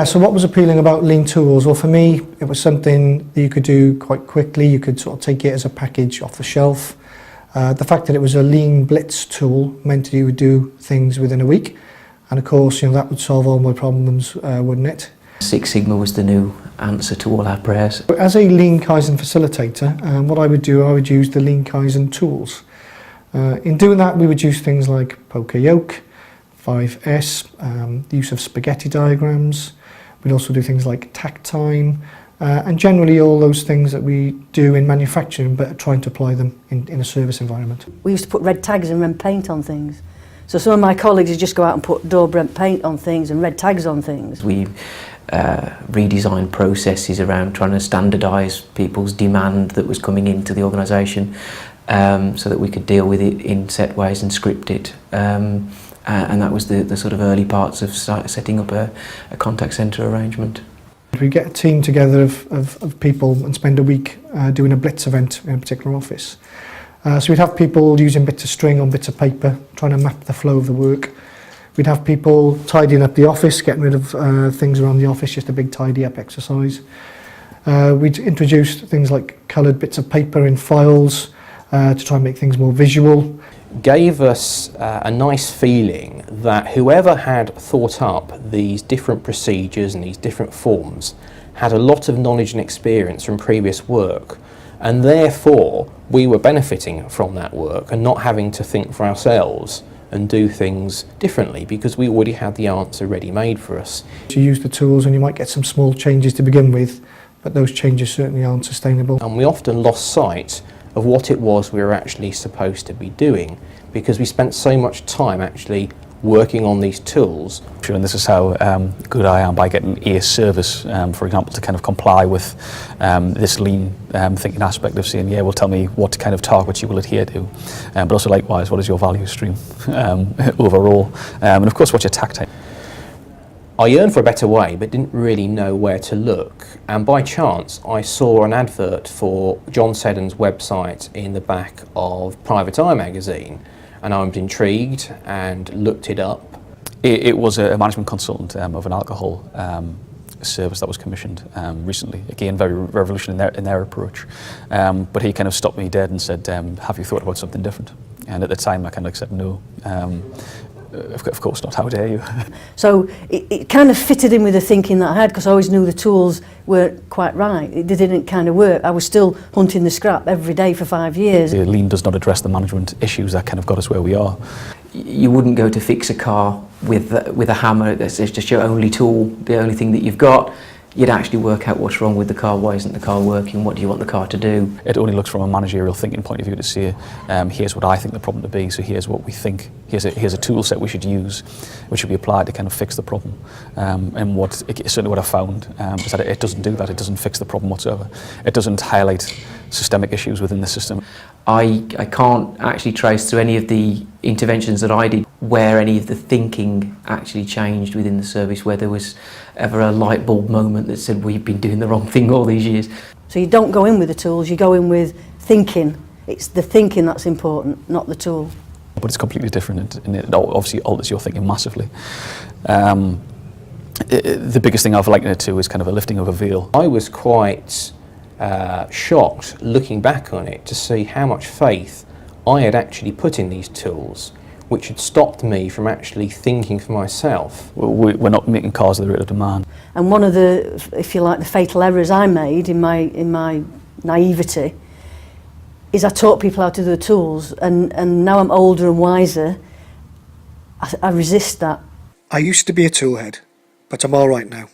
So what was appealing about lean tools? Well, for me, it was something that you could do quite quickly. You could sort of take it as a package off the shelf. The fact that it was a lean blitz tool meant that you would do things within a week. And of course, that would solve all my problems, wouldn't it? Six Sigma was the new answer to all our prayers. As a lean Kaizen facilitator, what I would use the lean Kaizen tools. In doing that, we would use things like poker yoke, 5S, the use of spaghetti diagrams. We'd also do things like tack time, and generally all those things that we do in manufacturing, but trying to apply them in a service environment. We used to put red tags and red paint on things. So some of my colleagues would just go out and put daub red paint on things and red tags on things. We redesigned processes around trying to standardise people's demand that was coming into the organisation, so that we could deal with it in set ways and script it. And that was the sort of early parts of setting up a contact centre arrangement. We get a team together of people and spend a week doing a blitz event in a particular office. So we'd have people using bits of string on bits of paper, trying to map the flow of the work. We'd have people tidying up the office, getting rid of things around the office, just a big tidy up exercise. We'd introduce things like coloured bits of paper in files to try and make things more visual. Gave us a nice feeling that whoever had thought up these different procedures and these different forms had a lot of knowledge and experience from previous work, and therefore we were benefiting from that work and not having to think for ourselves and do things differently because we already had the answer ready-made for us. You use the tools and you might get some small changes to begin with, but those changes certainly aren't sustainable. And we often lost sight of what it was we were actually supposed to be doing because we spent so much time actually working on these tools. And this is how good I am by getting a service, for example, to kind of comply with this lean thinking aspect of saying, yeah, well, tell me what kind of targets you will adhere to, but also likewise, what is your value stream overall, and of course, what's your tack time. I yearned for a better way, but didn't really know where to look. And by chance, I saw an advert for John Seddon's website in the back of Private Eye magazine, and I was intrigued and looked it up. It was a management consultant of an alcohol service that was commissioned recently. Again, very revolutionary in their approach. But he kind of stopped me dead and said, have you thought about something different? And at the time, I kind of said no. Of course not, how dare you. So it kind of fitted in with the thinking that I had because I always knew the tools weren't quite right. They didn't kind of work. I was still hunting the scrap every day for 5 years. Lean does not address the management issues that kind of got us where we are. You wouldn't go to fix a car with a hammer. That's just your only tool, the only thing that you've got. You'd actually work out what's wrong with the car, why isn't the car working, what do you want the car to do. It only looks from a managerial thinking point of view to say, here's what I think the problem to be, so here's what we think, here's a tool set we should use, which should be applied to kind of fix the problem. And certainly what I found is that it doesn't do that, it doesn't fix the problem whatsoever. It doesn't highlight systemic issues within the system. I can't actually trace through any of the interventions that I did where any of the thinking actually changed within the service, where there was ever a light bulb moment that said we've been doing the wrong thing all these years. So you don't go in with the tools, you go in with thinking. It's the thinking that's important, not the tool. But it's completely different and it obviously alters your thinking massively. The biggest thing I've likened it to is kind of a lifting of a veil. I was quite shocked looking back on it to see how much faith I had actually put in these tools, which had stopped me from actually thinking for myself. We're not making cars at the rate of demand. And one of the, if you like, the fatal errors I made in my naivety is I taught people how to do the tools, and now I'm older and wiser, I resist that. I used to be a toolhead, but I'm all right now.